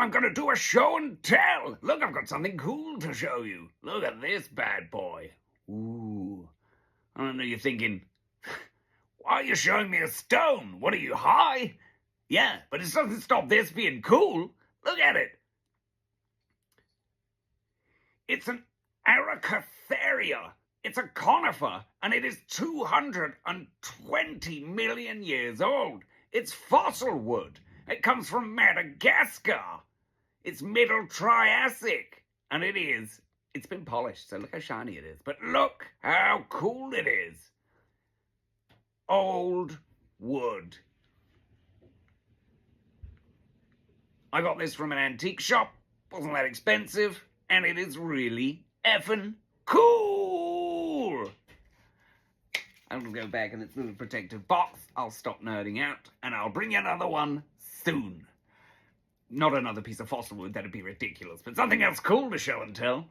I'm going to do a show and tell. Look, I've got something cool to show you. Look at this bad boy. Ooh. I know you're thinking, why are you showing me a stone? What are you, high? Yeah, but it doesn't stop this being cool. Look at it. It's an Aracatheria. It's a conifer, and it is 220 million years old. It's fossil wood. It comes from Madagascar. It's Middle Triassic, and it's been polished, so look how shiny it is. But look how cool it is. Old wood. I got this from an antique shop. Wasn't that expensive, and it is really effing cool. I'll go back in its little protective box. I'll stop nerding out, and I'll bring you another one soon. Not another piece of fossil wood, that'd be ridiculous, but something else cool to show and tell.